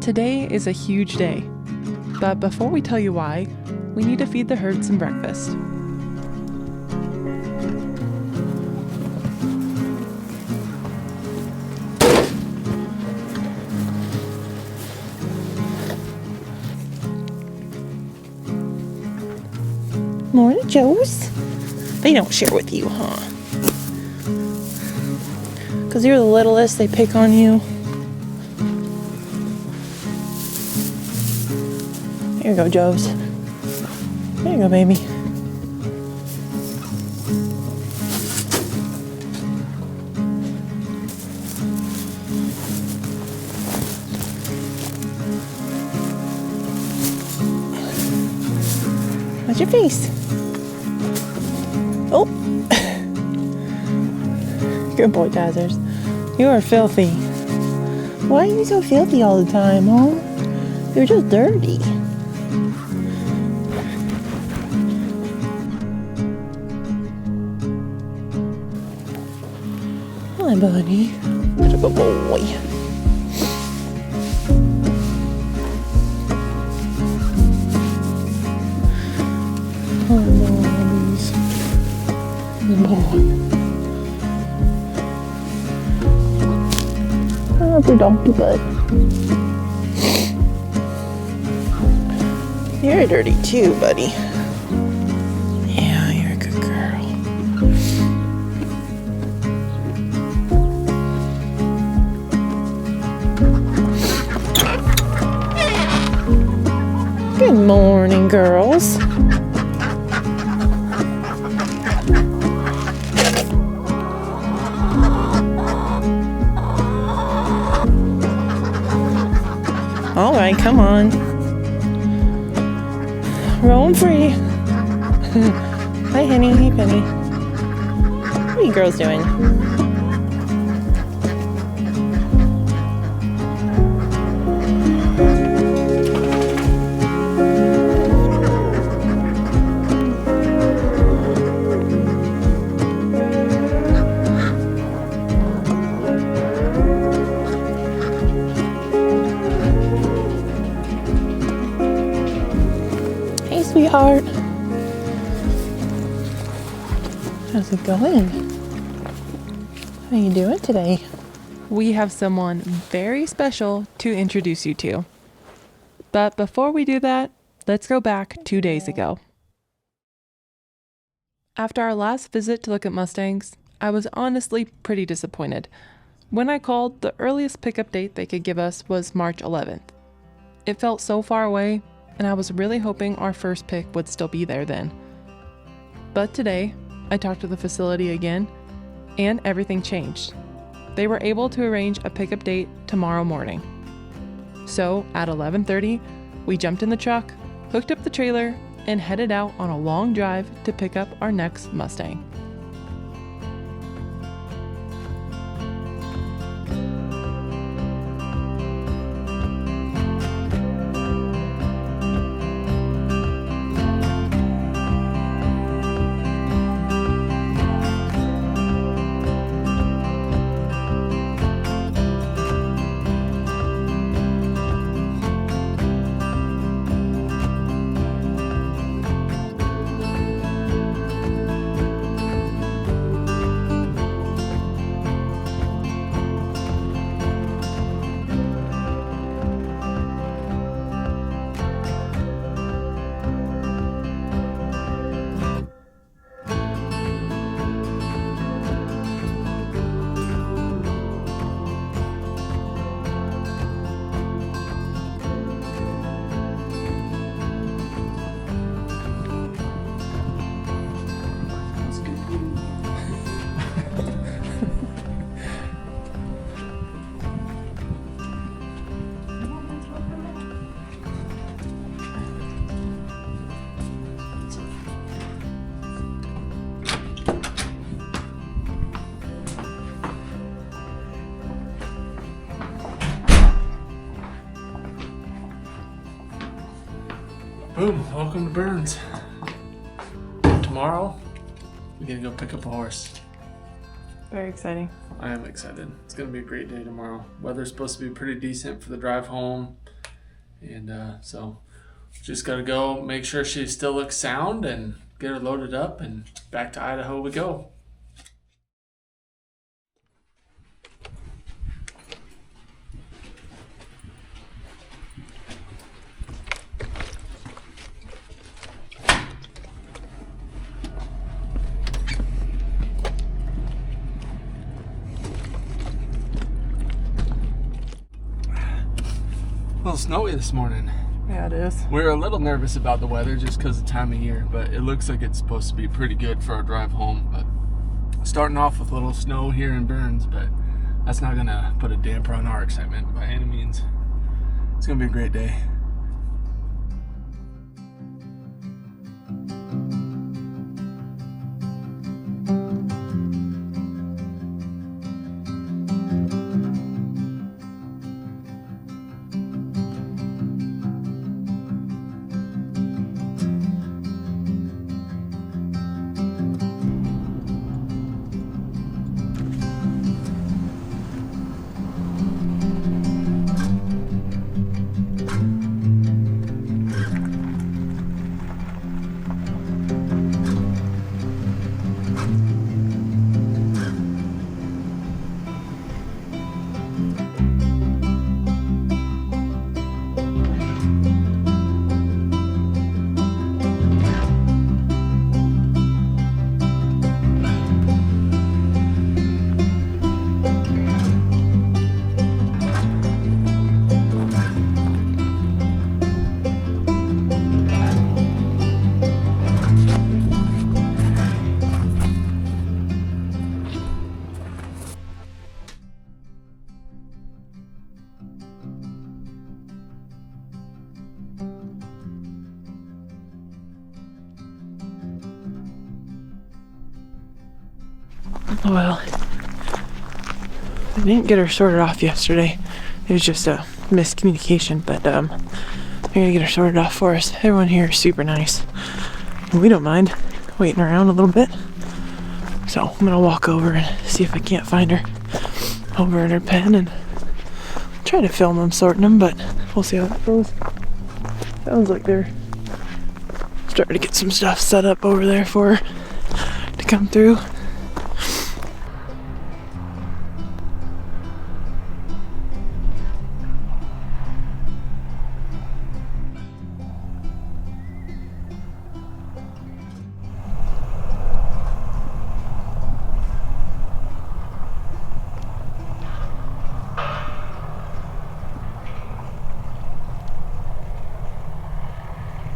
Today is a huge day, but before we tell you why, we need to feed the herd some breakfast. Morning, Joes. They don't share with you, huh? Because you're the littlest, they pick on you. Here you go, Joes. There you go, baby. What's your face? Oh! Good boy, Tazers. You are filthy. Why are you so filthy all the time, huh? You're just dirty. Hi, buddy. What a good boy. Oh, boys. Good boy. Oh, the donkey butt. You're dirty too, buddy. Yeah, you're a good girl. Good morning, girls. All right, come on. Roam free. Hi, Henny. Hey, Penny. What are you girls doing? Sweetheart. How's it going? How you doing today? We have someone very special to introduce you to. But before we do that, let's go back 2 days ago. After our last visit to look at Mustangs, I was honestly pretty disappointed. When I called, the earliest pickup date they could give us was March 11th. It felt so far away, and I was really hoping our first pick would still be there then. But today, I talked to the facility again, and everything changed. They were able to arrange a pickup date tomorrow morning. So at 11:30, we jumped in the truck, hooked up the trailer, and headed out on a long drive to pick up our next Mustang. Boom, welcome to Burns. Tomorrow, we gotta go pick up a horse. Very exciting. I am excited. It's gonna be a great day tomorrow. Weather's supposed to be pretty decent for the drive home. And so just got to go make sure she still looks sound and get her loaded up, and back to Idaho we go. A little snowy this morning. Yeah, it is. We were a little nervous about the weather just because of the time of year, but it looks like it's supposed to be pretty good for our drive home. But starting off with a little snow here in Burns, but that's not gonna put a damper on our excitement by any means. It's gonna be a great day. Well, I didn't get her sorted off yesterday. It was just a miscommunication, but I gotta get her sorted off for us. Everyone here is super nice. We don't mind waiting around a little bit. So I'm gonna walk over and see if I can't find her over in her pen and try to film them sorting them, but we'll see how that goes. Sounds like they're starting to get some stuff set up over there for her to come through.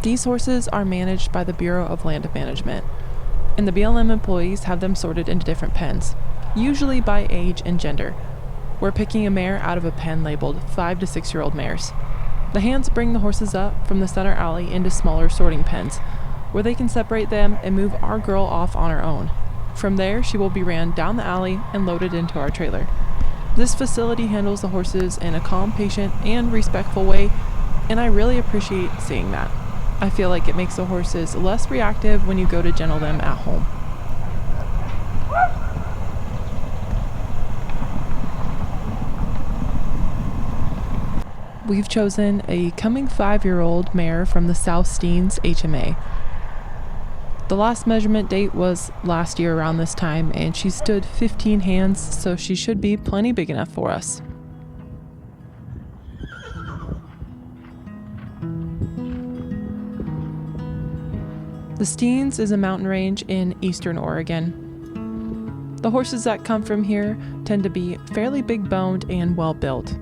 These horses are managed by the Bureau of Land Management, and the BLM employees have them sorted into different pens, usually by age and gender. We're picking a mare out of a pen labeled 5 to 6-year-old mares. The hands bring the horses up from the center alley into smaller sorting pens, where they can separate them and move our girl off on her own. From there, she will be ran down the alley and loaded into our trailer. This facility handles the horses in a calm, patient, and respectful way, and I really appreciate seeing that. I feel like it makes the horses less reactive when you go to gentle them at home. We've chosen a coming 5-year-old mare from the South Steens HMA. The last measurement date was last year around this time, and she stood 15 hands, so she should be plenty big enough for us. The Steens is a mountain range in eastern Oregon. The horses that come from here tend to be fairly big boned and well built.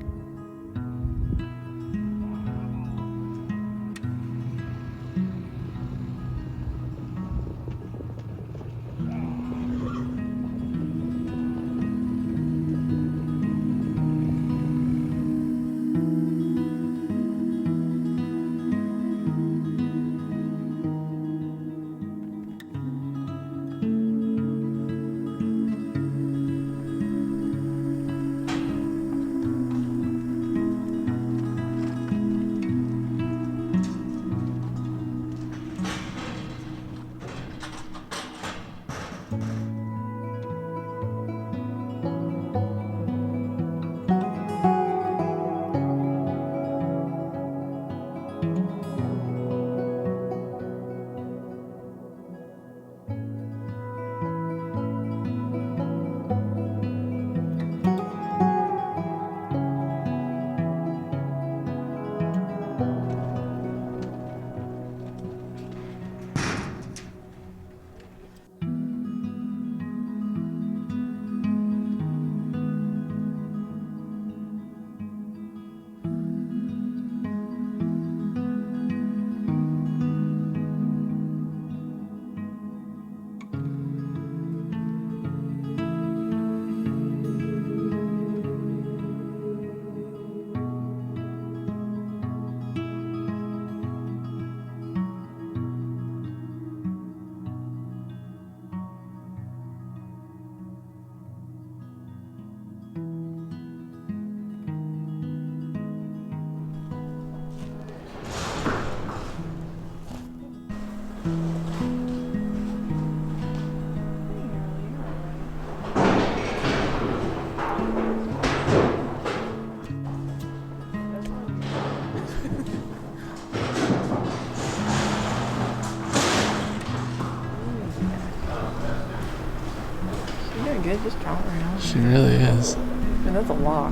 You're doing good, just trotting around. She really is. And that's a lot.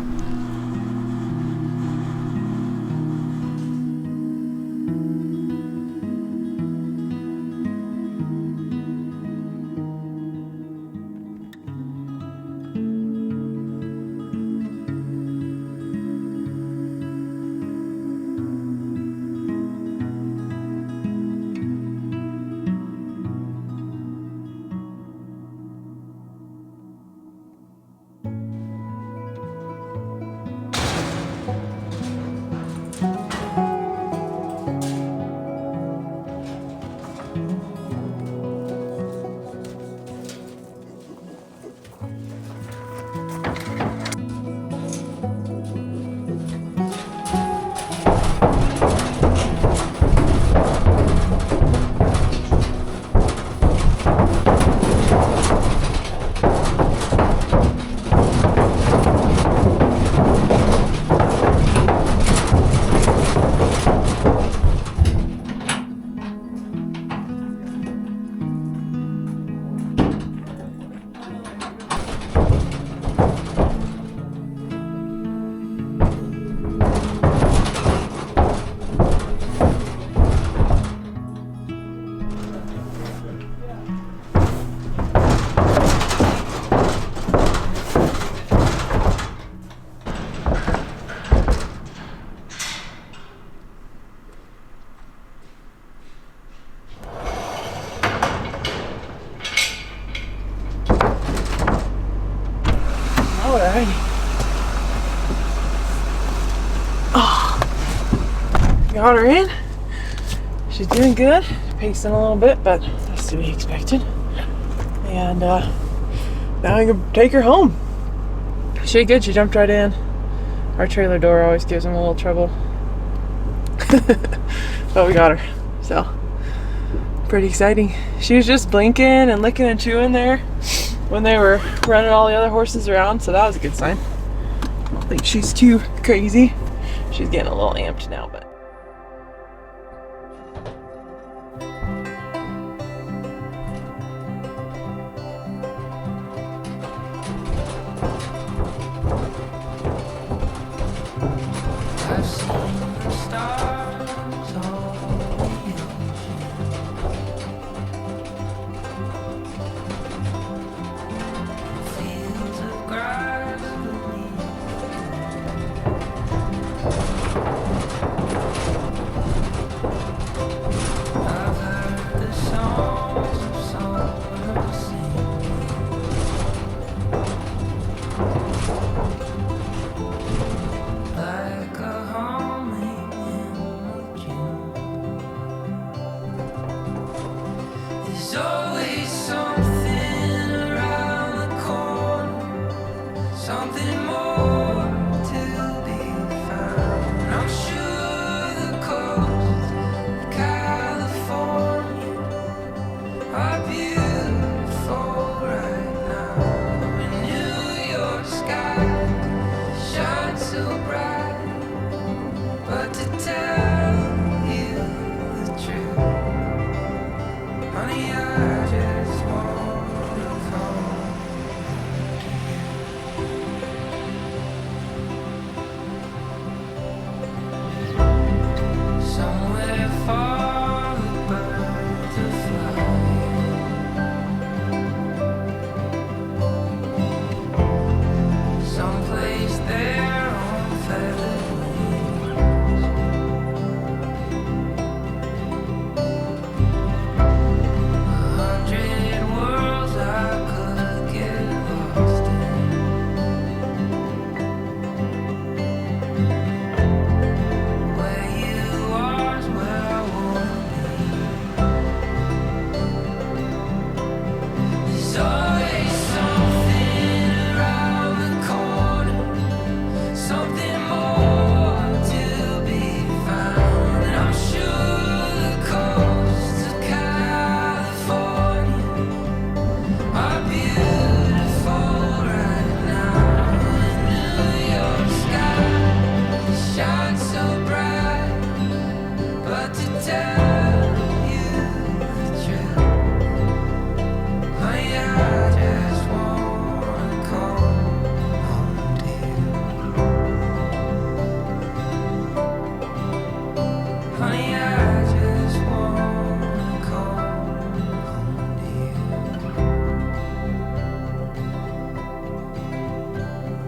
Alrighty. Oh, got her in. She's doing good. Pacing a little bit, but that's to be expected. And now I can take her home. She did good. She jumped right in. Our trailer door always gives them a little trouble. But we got her. So, pretty exciting. She was just blinking and licking and chewing there when they were running all the other horses around, so that was a good sign. I don't think she's too crazy. She's getting a little amped now, but I've seen the stars on the ocean. Fields of grass beneath.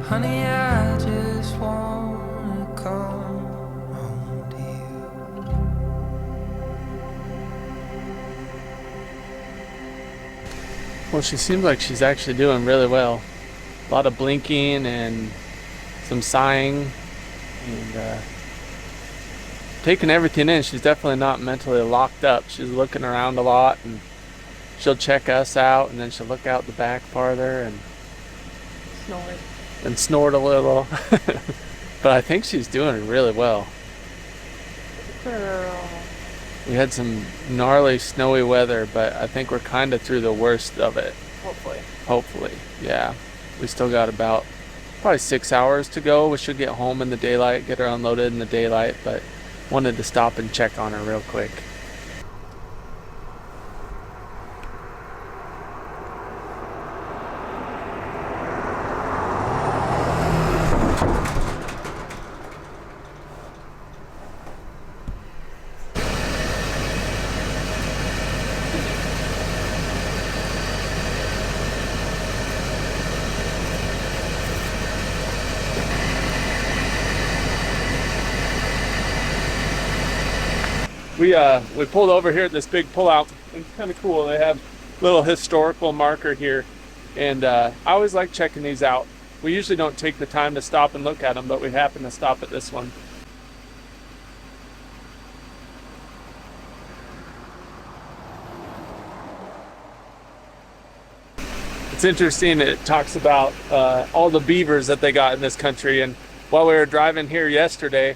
Honey, I just wanna come home to you. Well, she seems like she's actually doing really well. A lot of blinking and some sighing and taking everything in. She's definitely not mentally locked up. She's looking around a lot, and she'll check us out, and then she'll look out the back farther and snort a little. But I think she's doing really well. Girl. We had some gnarly snowy weather, but I think we're kind of through the worst of it. Hopefully, yeah. We still got about probably 6 hours to go. We should get home in the daylight, get her unloaded in the daylight, but wanted to stop and check on her real quick. We pulled over here at this big pullout. It's kind of cool. They have a little historical marker here, and I always like checking these out. We usually don't take the time to stop and look at them, but we happen to stop at this one. It's interesting. It talks about all the beavers that they got in this country, and while we were driving here yesterday,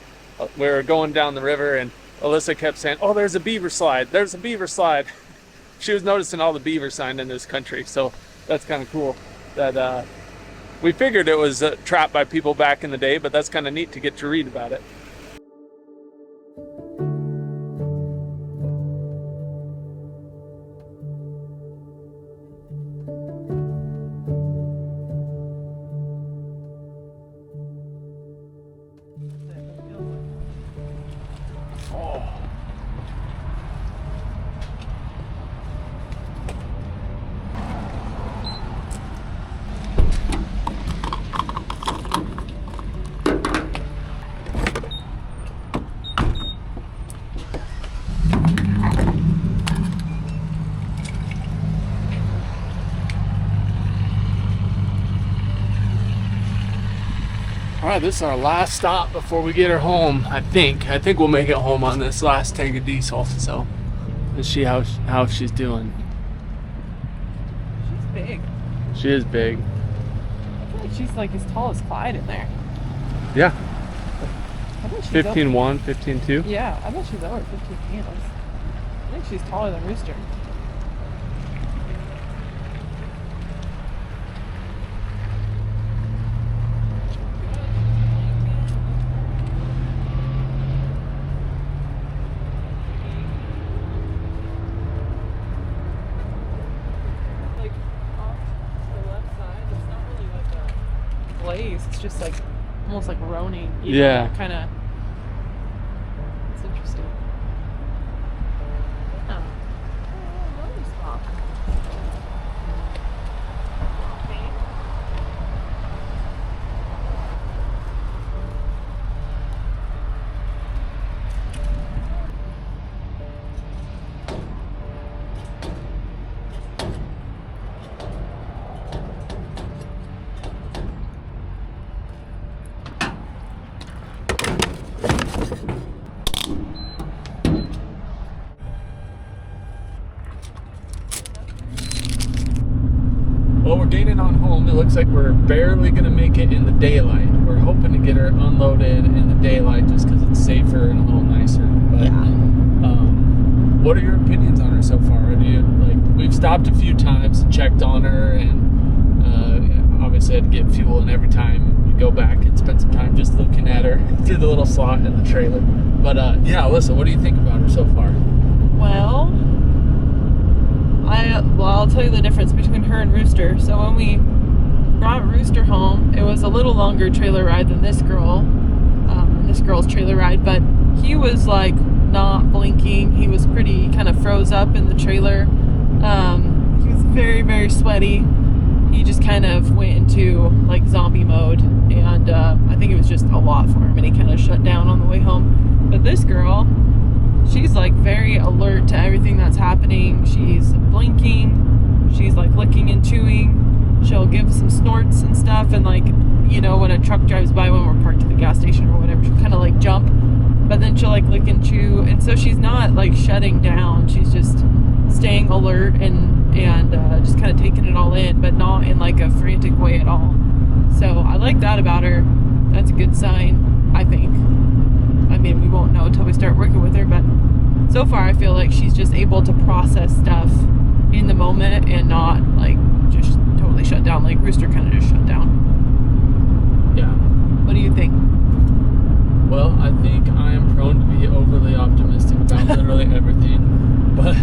we were going down the river, and Alyssa kept saying, "Oh, there's a beaver slide. There's a beaver slide." She was noticing all the beaver sign in this country, so that's kind of cool. That we figured it was trapped by people back in the day, but that's kind of neat to get to read about it. Alright, this is our last stop before we get her home, I think. I think we'll make it home on this last tank of diesel, so let's see how she's doing. She's big. She is big. I feel like she's like as tall as Clyde in there. Yeah. I bet she's 15.1, 15.2. Yeah, I bet she's over 15 kilos. I think she's taller than Rooster. It's just like almost like roning. Yeah. Kind of. It's interesting. Yeah. Well, we're gaining on home. It looks like we're barely gonna make it in the daylight. We're hoping to get her unloaded in the daylight just because it's safer and a little nicer. But what are your opinions on her so far? Have you, like, we've stopped a few times and checked on her, and obviously had to get fuel, and every time we go back and spend some time just looking at her through the little slot in the trailer. But yeah, Alyssa, what do you think about her so far? Well, I'll tell you the difference between her and Rooster. So when we brought Rooster home, it was a little longer trailer ride than this girl, this girl's trailer ride, but he was like not blinking. He was pretty kind of froze up in the trailer. He was very, very sweaty. he just kind of went into like zombie mode, and I think it was just a lot for him, and he kind of shut down on the way home. But this girl, she's like very alert to everything that's happening. She's blinking, she's like licking and chewing, she'll give some snorts and stuff, and like, you know, when a truck drives by when we're parked at the gas station or whatever, she'll kind of like jump, but then she'll like lick and chew, and so she's not like shutting down, she's just staying alert and just kind of taking it all in, but not in like a frantic way at all. So I like that about her. That's a good sign, I think. I mean, we won't know until we start working with her, but so far I feel like she's just able to process stuff in the moment and not like just totally shut down, like Rooster kind of just shut down. Yeah. What do you think? Well, I think I am prone to be overly optimistic about literally everything, but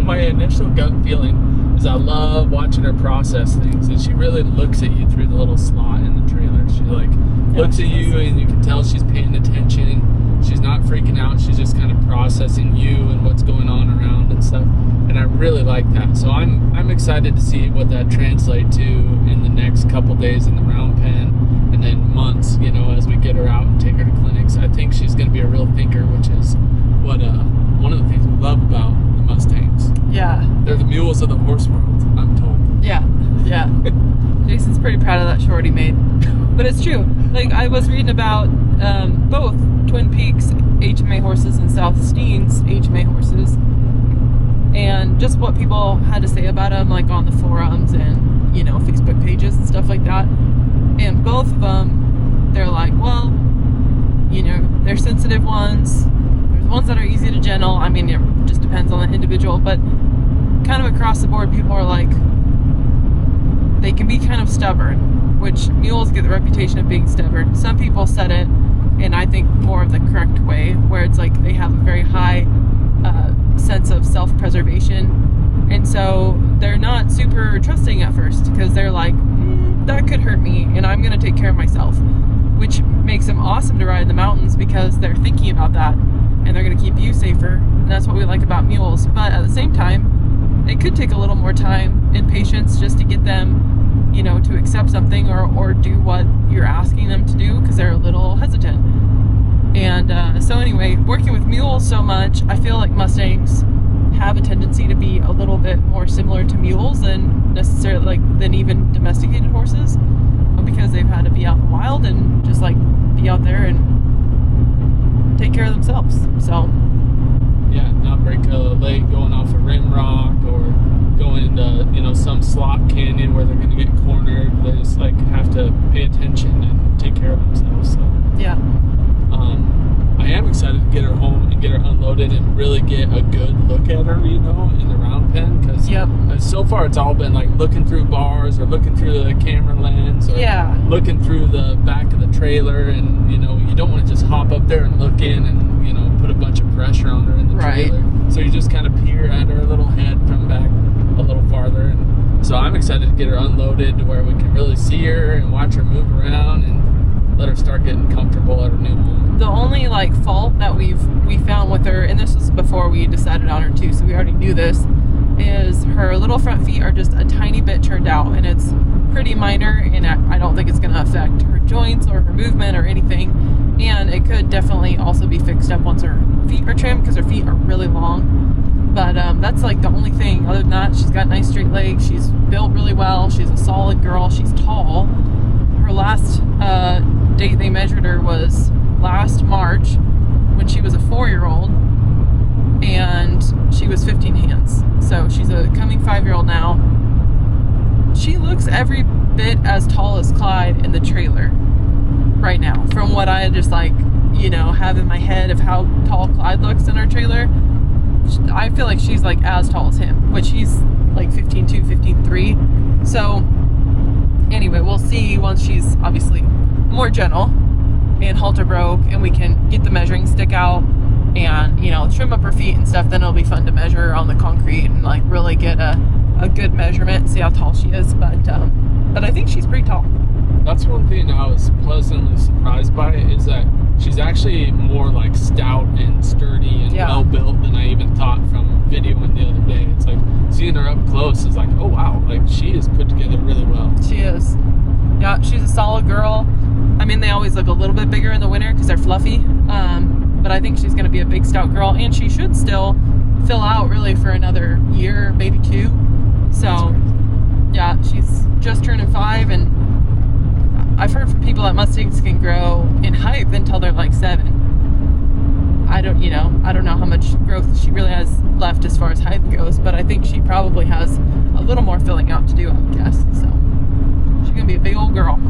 my initial gut feeling is I love watching her process things, and she really looks at you through the little slot in the trailer. She like looks at you, and you can tell she's paying attention. She's not freaking out. She's just kind of processing you and what's going on around and stuff. And I really like that. So I'm excited to see what that translates to in the next couple days in the round pen, and then months, you know, as we get her out and take her to clinics. I think she's going to be a real thinker, which is what one of the things we love about the Mustangs. Yeah. They're the mules of the horse world, I'm told. Yeah. Jason's pretty proud of that short he made. But it's true. Like, I was reading about both Twin Peaks HMA horses and South Steens HMA horses, and just what people had to say about them, like on the forums and, you know, Facebook pages and stuff like that. And both of them, they're like, well, you know, they're sensitive ones. There's ones that are easy to gentle. I mean, it just depends on the individual, but kind of across the board, people are like, they can be kind of stubborn, which mules get the reputation of being stubborn. Some people said it, and I think more of the correct way, where it's like they have a very high sense of self-preservation, and so they're not super trusting at first, because they're like, that could hurt me, and I'm going to take care of myself, which makes them awesome to ride in the mountains, because they're thinking about that, and they're going to keep you safer, and that's what we like about mules. But at the same time, it could take a little more time and patience just to get them, you know, to accept something or do what you're asking them to do, because they're a little hesitant. And so anyway, working with mules so much, I feel like Mustangs have a tendency to be a little bit more similar to mules than necessarily than even domesticated horses, because they've had to be out in the wild and just like be out there and take care of themselves. So yeah, not break a leg going off a rim rock or going into, you know, some slot canyon where they're going to get cornered. They just like have to pay attention and take care of themselves. So yeah. I am excited to get her home and get her unloaded and really get a good look at her, you know, in the round pen, because so far it's all been like looking through bars or looking through the camera lens or looking through the back of the trailer, and, you know, you don't want to just hop up there and look in and, you know, put a bunch of pressure on her in the trailer. So you just kind of peer at her little head from back a little farther, and so I'm excited to get her unloaded to where we can really see her and watch her move around and let her start getting comfortable at her new home. The only like fault that we found with her, and this was before we decided on her too, so we already knew this, is her little front feet are just a tiny bit turned out, and it's pretty minor, and I don't think it's going to affect her joints or her movement or anything. And it could definitely also be fixed up once her feet are trimmed, because her feet are really long. But that's like the only thing. Other than that, she's got nice straight legs, she's built really well, she's a solid girl, she's tall. Her last date they measured her was last March, when she was a 4-year-old, and she was 15 hands. So she's a coming 5-year-old now. She looks every bit as tall as Clyde in the trailer right now, from what I just like, you know, have in my head of how tall Clyde looks in her trailer. I feel like she's like as tall as him, which he's like 15'2", 15'3". So anyway, we'll see once she's obviously more gentle and halter broke, and we can get the measuring stick out and, you know, trim up her feet and stuff. Then it'll be fun to measure on the concrete and like really get a good measurement and see how tall she is. But I think she's pretty tall. That's one thing I was pleasantly surprised by, is that she's actually more like stout and sturdy and well built than I even thought from videoing the other day. It's like seeing her up close is like, oh wow, like she is put together really well. She is. Yeah, she's a solid girl. I mean, they always look a little bit bigger in the winter because they're fluffy. But I think she's going to be a big stout girl, and she should still fill out really for another year, maybe 2. So yeah, she's just turning 5, and I've heard from people that Mustangs can grow in height until they're like 7. I don't know how much growth she really has left as far as height goes, but I think she probably has a little more filling out to do, I would guess. So she's gonna be a big old girl.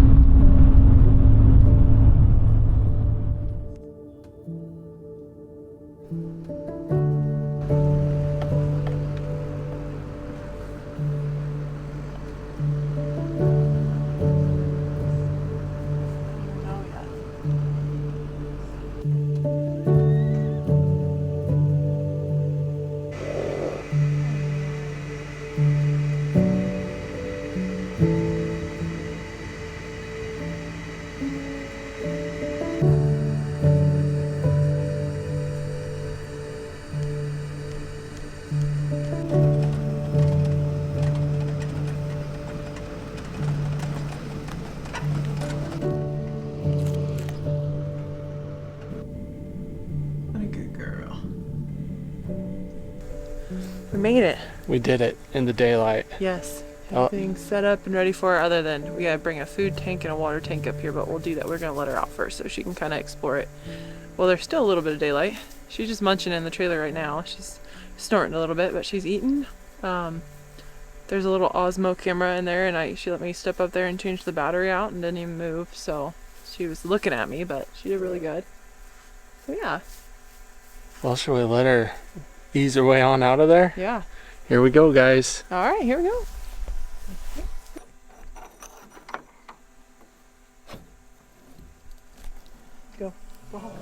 We made it. We did it in the daylight. Yes. Oh. Everything's set up and ready for her, other than we gotta bring a food tank and a water tank up here, but we'll do that. We're gonna let her out first so she can kind of explore it. Well, there's still a little bit of daylight. She's just munching in the trailer right now. She's snorting a little bit, but she's eating. There's a little Osmo camera in there, and she let me step up there and change the battery out and didn't even move. So she was looking at me, but she did really good. So yeah. Well, should we let her ease her way on out of there? Yeah. Here we go, guys. All right, here we go. Go. Go home.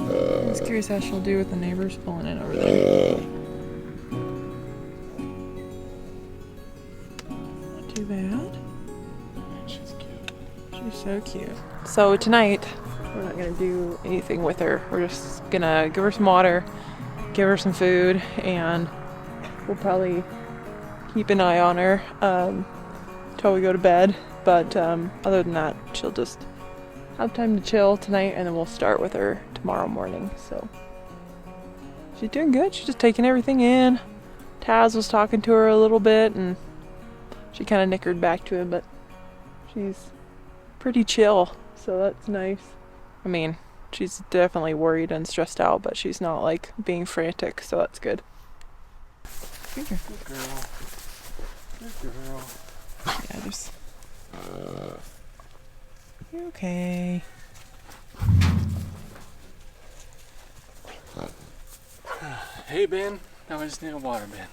I was curious how she'll do with the neighbors pulling in over there. Not too bad. She's cute. She's so cute. So tonight, We're not gonna do anything with her. We're just gonna give her some water, give her some food, and we'll probably keep an eye on her till we go to bed. But other than that, she'll just have time to chill tonight, and then we'll start with her tomorrow morning. So she's doing good. She's just taking everything in. Taz was talking to her a little bit, and she kind of nickered back to him, but she's pretty chill, so that's nice. I mean, she's definitely worried and stressed out, but she's not like being frantic, so that's good. Good girl. Good girl. Yeah, just. You okay? Hey, Ben. Now I just need a water, Ben.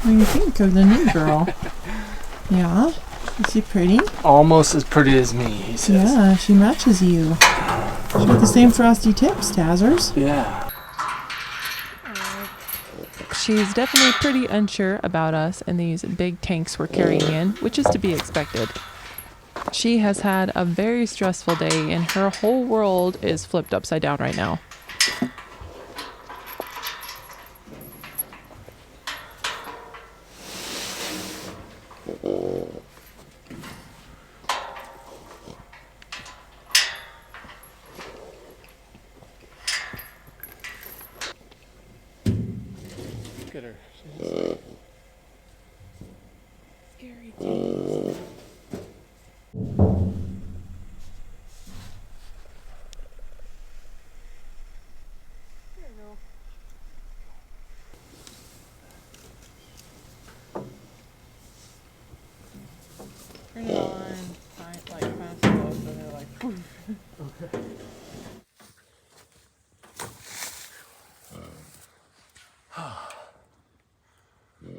What do you think of the new girl? Yeah? Is she pretty? Almost as pretty as me, he says. Yeah, she matches you. She's got the same frosty tips, Tazzers. Yeah. She's definitely pretty unsure about us and these big tanks we're carrying in, which is to be expected. She has had a very stressful day and her whole world is flipped upside down right now. Look at her. Scary. Turn it on, like fast enough, and they're like, poof. Okay.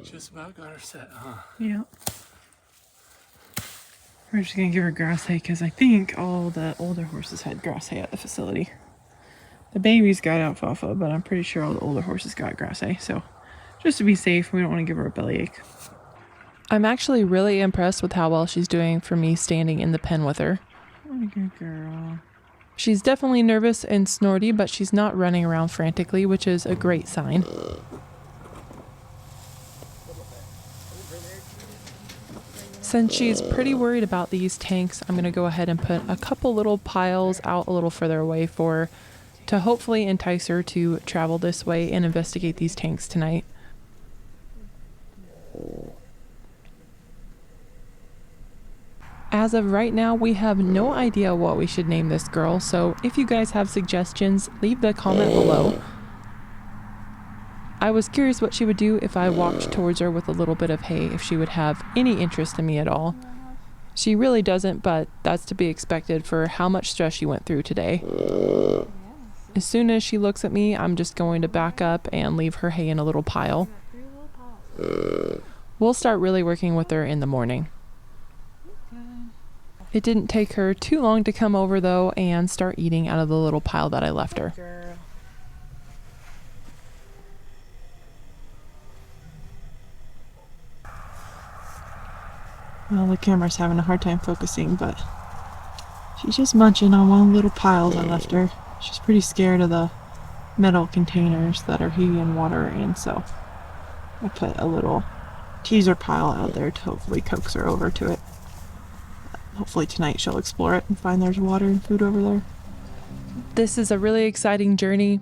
Just about got her set, huh? Yeah. We're just gonna give her grass hay because I think all the older horses had grass hay at the facility. The babies got alfalfa, but I'm pretty sure all the older horses got grass hay. So just to be safe, we don't want to give her a bellyache. I'm actually really impressed with how well she's doing for me standing in the pen with her. What a good girl. She's definitely nervous and snorty, but she's not running around frantically, which is a great sign. Since she's pretty worried about these tanks, I'm going to go ahead and put a couple little piles out a little further away for her to hopefully entice her to travel this way and investigate these tanks tonight. As of right now, we have no idea what we should name this girl, so if you guys have suggestions, leave the comment below. I was curious what she would do if I walked towards her with a little bit of hay, if she would have any interest in me at all. She really doesn't, but that's to be expected for how much stress she went through today. As soon as she looks at me, I'm just going to back up and leave her hay in a little pile. We'll start really working with her in the morning. It didn't take her too long to come over though and start eating out of the little pile that I left her. Well, the camera's having a hard time focusing, but she's just munching on one little pile I left her. She's pretty scared of the metal containers that are hay and water in, so I put a little teaser pile out there to hopefully coax her over to it. Hopefully tonight she'll explore it and find there's water and food over there. This is a really exciting journey,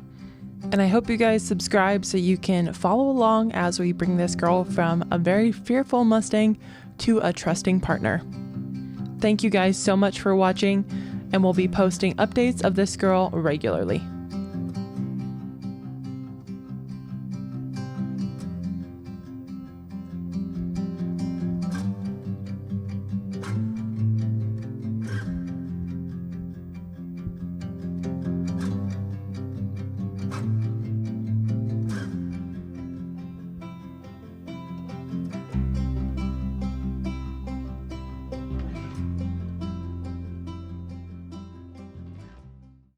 and I hope you guys subscribe so you can follow along as we bring this girl from a very fearful Mustang to a trusting partner. Thank you guys so much for watching, and we'll be posting updates of this girl regularly.